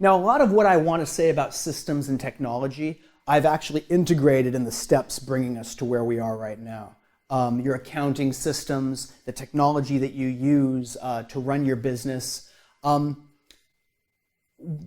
Now, a lot of what I want to say about systems and technology, I've actually integrated in the steps bringing us to where we are right now. Your accounting systems, the technology that you use to run your business.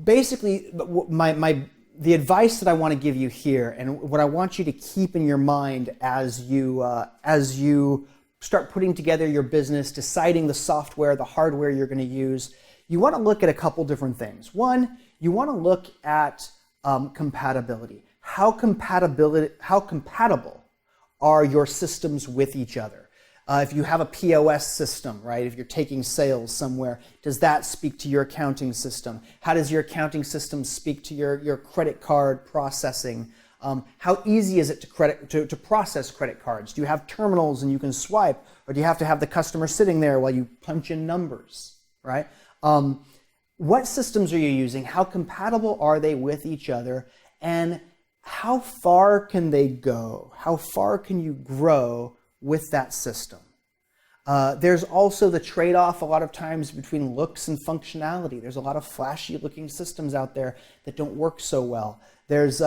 Basically, the advice that I want to give you here, and what I want you to keep in your mind as you start putting together your business, deciding the software, the hardware you're going to use, you want to look at a couple different things. One, you want to look at compatibility. How compatible are your systems with each other? If you have a POS system, right? If you're taking sales somewhere, does that speak to your accounting system? How does your accounting system speak to your credit card processing? How easy is it to process credit cards? Do you have terminals and you can swipe, or do you have to have the customer sitting there while you punch in numbers, right? What systems are you using? How compatible are they with each other? And how far can they go? How far can you grow with that system? There's also the trade-off a lot of times between looks and functionality. There's a lot of flashy looking systems out there that don't work so well. There's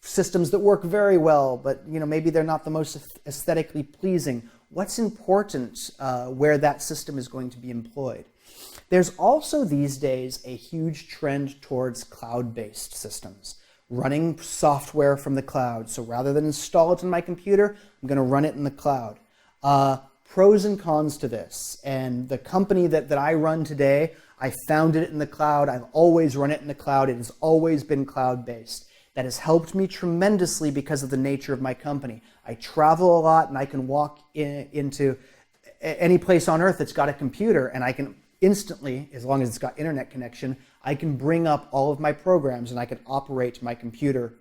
systems that work very well, but maybe they're not the most aesthetically pleasing. What's important where that system is going to be employed? There's also these days a huge trend towards cloud-based systems, running software from the cloud. So rather than install it in my computer, I'm going to run it in the cloud. Pros and cons to this. And the company that I run today, I founded it in the cloud. I've always run it in the cloud. It has always been cloud-based. That has helped me tremendously because of the nature of my company. I travel a lot and I can walk into any place on earth that's got a computer, and I can instantly, as long as it's got internet connection, I can bring up all of my programs and I can operate my computer,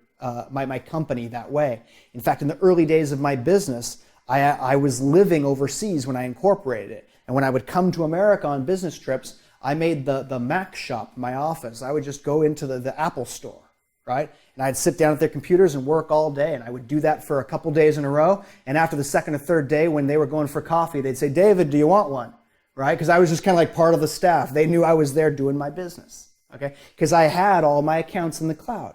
my company that way. In fact, in the early days of my business, I was living overseas when I incorporated it. And when I would come to America on business trips, I made the Mac shop my office. I would just go into the Apple store, right? And I'd sit down at their computers and work all day. And I would do that for a couple days in a row. And after the second or third day, when they were going for coffee, they'd say, "David, do you want one?" Right? Because I was just kind of like part of the staff. They knew I was there doing my business, okay? Because I had all my accounts in the cloud.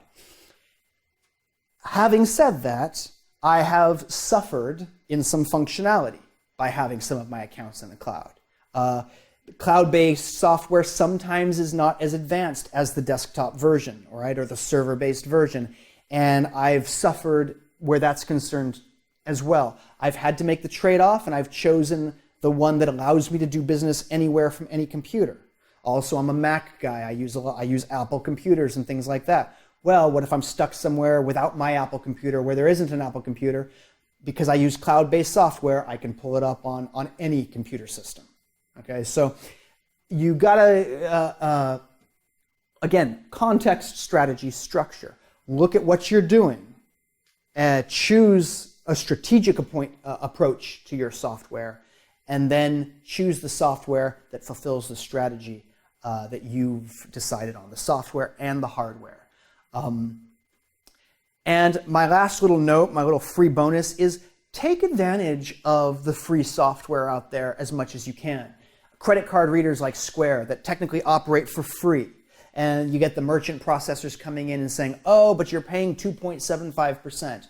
Having said that, I have suffered in some functionality by having some of my accounts in the cloud. Cloud-based software sometimes is not as advanced as the desktop version, right, or the server-based version, and I've suffered where that's concerned as well. I've had to make the trade-off, and I've chosen the one that allows me to do business anywhere from any computer. Also, I'm a Mac guy. I use Apple computers and things like that. Well, what if I'm stuck somewhere without my Apple computer, where there isn't an Apple computer? Because I use cloud-based software, I can pull it up on any computer system. Okay, so you gotta, again, context, strategy, structure. Look at what you're doing. Choose a strategic approach to your software, and then choose the software that fulfills the strategy that you've decided on, the software and the hardware. And my last little note, my little free bonus is take advantage of the free software out there as much as you can. Credit card readers like Square that technically operate for free. And you get the merchant processors coming in and saying, "Oh, but you're paying 2.75%.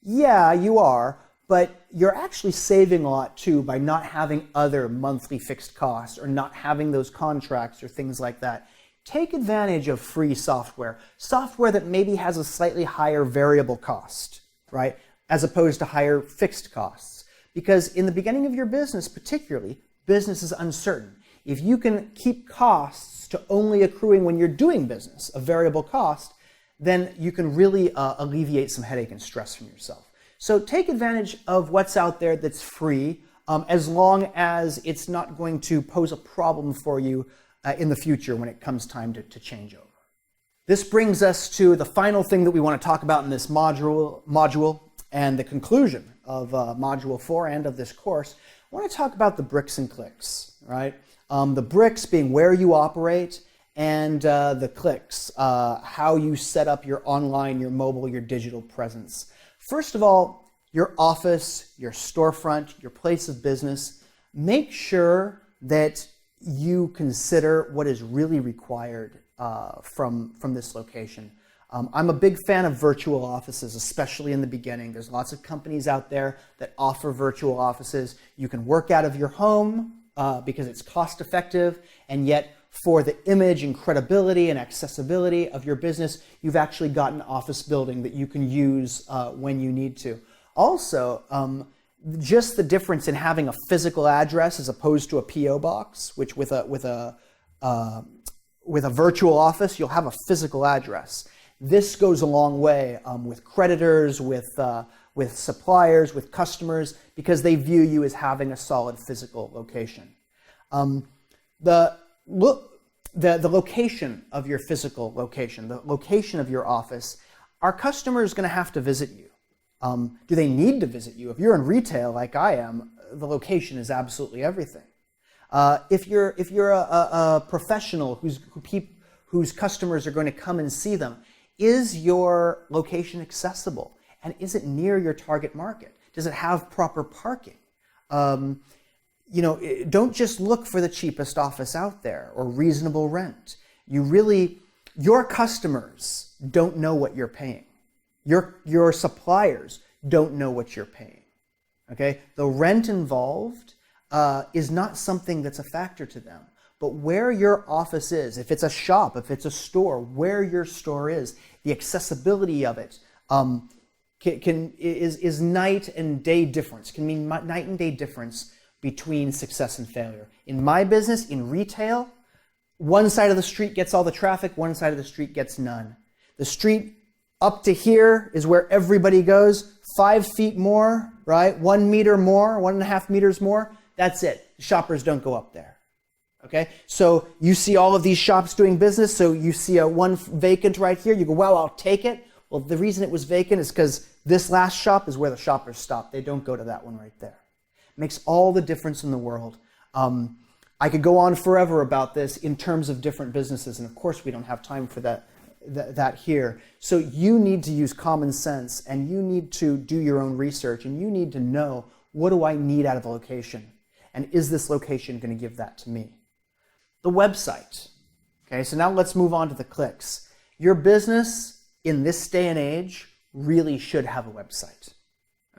Yeah, you are, but you're actually saving a lot too by not having other monthly fixed costs or not having those contracts or things like that. Take advantage of free software that maybe has a slightly higher variable cost, right, as opposed to higher fixed costs. Because in the beginning of your business particularly, business is uncertain. If you can keep costs to only accruing when you're doing business, a variable cost, then you can really alleviate some headache and stress from yourself. So take advantage of what's out there that's free, as long as it's not going to pose a problem for you in the future when it comes time to change over. This brings us to the final thing that we want to talk about in this module and the conclusion of Module 4 and of this course. I want to talk about the bricks and clicks, right? The bricks being where you operate, and the clicks, how you set up your online, your mobile, your digital presence. First of all, your office, your storefront, your place of business, make sure that you consider what is really required from this location. I'm a big fan of virtual offices, especially in the beginning. There's lots of companies out there that offer virtual offices. You can work out of your home because it's cost effective, and yet for the image and credibility and accessibility of your business, you've actually got an office building that you can use when you need to. Also, just the difference in having a physical address as opposed to a PO box, which with a virtual office, you'll have a physical address. This goes a long way with creditors, with suppliers, with customers, because they view you as having a solid physical location. The location of your physical location, the location of your office, are customers going to have to visit you? Do they need to visit you? If you're in retail like I am, the location is absolutely everything. If you're a professional whose customers are going to come and see them, is your location accessible? And is it near your target market? Does it have proper parking? Don't just look for the cheapest office out there or reasonable rent. Your customers don't know what you're paying. Your suppliers don't know what you're paying. Okay? The rent involved is not something that's a factor to them. But where your office is, if it's a shop, if it's a store, where your store is, the accessibility of it is night and day difference, can mean night and day difference between success and failure. In my business, in retail, one side of the street gets all the traffic, one side of the street gets none. The street up to here is where everybody goes. 5 feet more, right? 1 meter more, 1.5 meters more, that's it. Shoppers don't go up there. Okay, so you see all of these shops doing business, so you see one vacant right here, you go, well, I'll take it. Well, the reason it was vacant is because this last shop is where the shoppers stop. They don't go to that one right there. It makes all the difference in the world. I could go on forever about this in terms of different businesses, and of course we don't have time for that here. So you need to use common sense, and you need to do your own research, and you need to know, what do I need out of a location? And is this location going to give that to me? The website. Okay, so now let's move on to the clicks. Your business in this day and age really should have a website.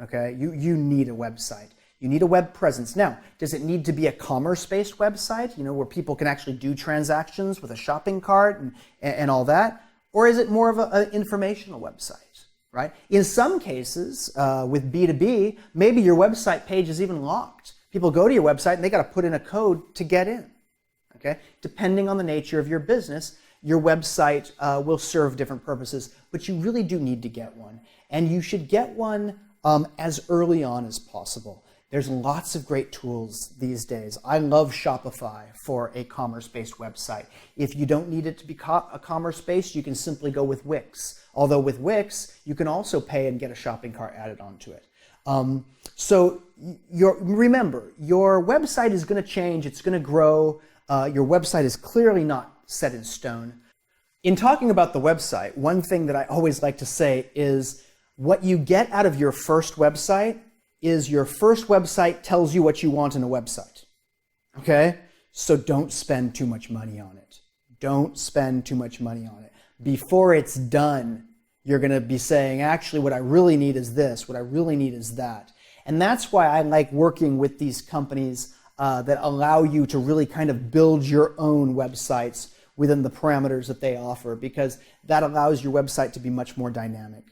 Okay, you need a website. You need a web presence. Now, does it need to be a commerce-based website, where people can actually do transactions with a shopping cart and all that? Or is it more of an informational website, right? In some cases, with B2B, maybe your website page is even locked. People go to your website and they got to put in a code to get in. Okay? Depending on the nature of your business, your website will serve different purposes, but you really do need to get one. And you should get one as early on as possible. There's lots of great tools these days. I love Shopify for a commerce-based website. If you don't need it to be a commerce-based, you can simply go with Wix. Although with Wix, you can also pay and get a shopping cart added onto it. So remember, your website is going to change. It's going to grow. Your website is clearly not set in stone. In talking about the website, one thing that I always like to say is what you get out of your first website is your first website tells you what you want in a website. Okay? So don't spend too much money on it. Don't spend too much money on it. Before it's done, you're going to be saying, actually, what I really need is this. What I really need is that. And that's why I like working with these companies that allow you to really kind of build your own websites within the parameters that they offer, because that allows your website to be much more dynamic.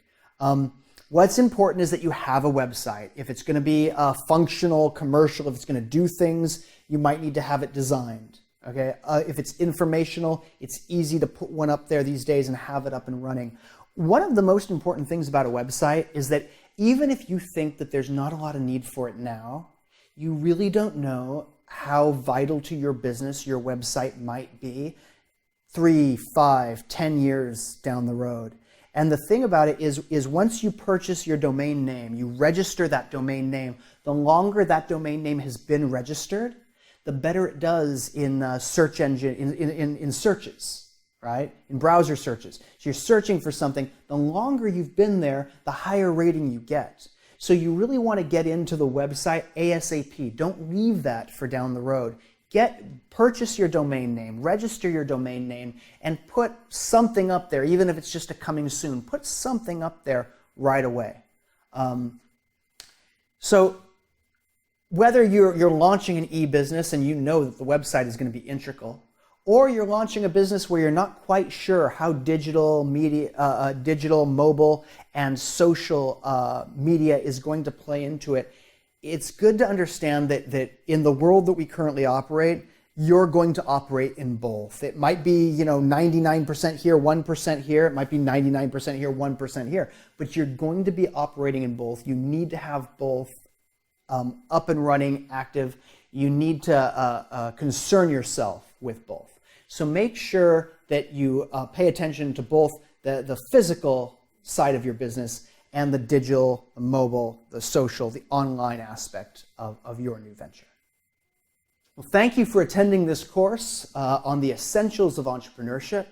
What's important is that you have a website. If it's going to be functional, commercial, if it's going to do things, you might need to have it designed. Okay? If it's informational, it's easy to put one up there these days and have it up and running. One of the most important things about a website is that even if you think that there's not a lot of need for it now, you really don't know how vital to your business your website might be 3, 5, 10 years down the road. And the thing about it is once you purchase your domain name, you register that domain name, the longer that domain name has been registered, the better it does in search engine, in searches, right? In browser searches. So you're searching for something, the longer you've been there, the higher rating you get. So you really want to get into the website ASAP. Don't leave that for down the road. purchase your domain name, register your domain name, and put something up there, even if it's just a coming soon. Put something up there right away. So whether you're launching an e-business and you know that the website is going to be integral, or you're launching a business where you're not quite sure how digital media, digital, mobile, and social media is going to play into it, it's good to understand that in the world that we currently operate, you're going to operate in both. It might be 99% here, 1% here. It might be 99% here, 1% here. But you're going to be operating in both. You need to have both up and running, active. You need to concern yourself with both. So make sure that you pay attention to both the physical side of your business and the digital, the mobile, the social, the online aspect of your new venture. Well, thank you for attending this course on the essentials of entrepreneurship.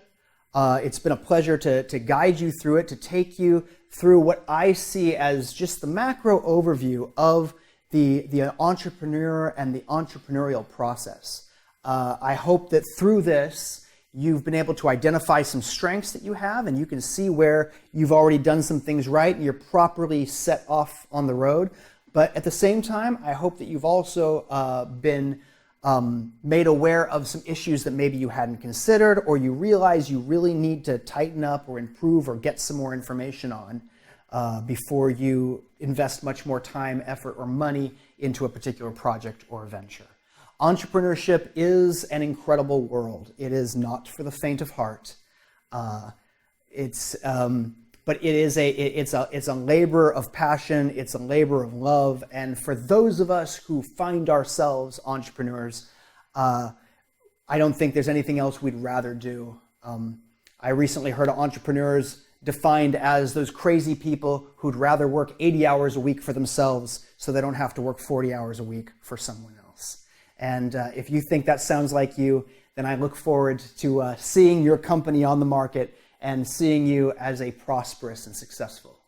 It's been a pleasure to guide you through it, to take you through what I see as just the macro overview of the entrepreneur and the entrepreneurial process. I hope that through this, you've been able to identify some strengths that you have, and you can see where you've already done some things right and you're properly set off on the road. But at the same time, I hope that you've also been made aware of some issues that maybe you hadn't considered, or you realize you really need to tighten up or improve or get some more information on before you invest much more time, effort, or money into a particular project or venture. Entrepreneurship is an incredible world. It is not for the faint of heart. But it's a labor of passion. It's a labor of love. And for those of us who find ourselves entrepreneurs, I don't think there's anything else we'd rather do. I recently heard of entrepreneurs defined as those crazy people who'd rather work 80 hours a week for themselves so they don't have to work 40 hours a week for someone else. And if you think that sounds like you, then I look forward to seeing your company on the market and seeing you as a prosperous and successful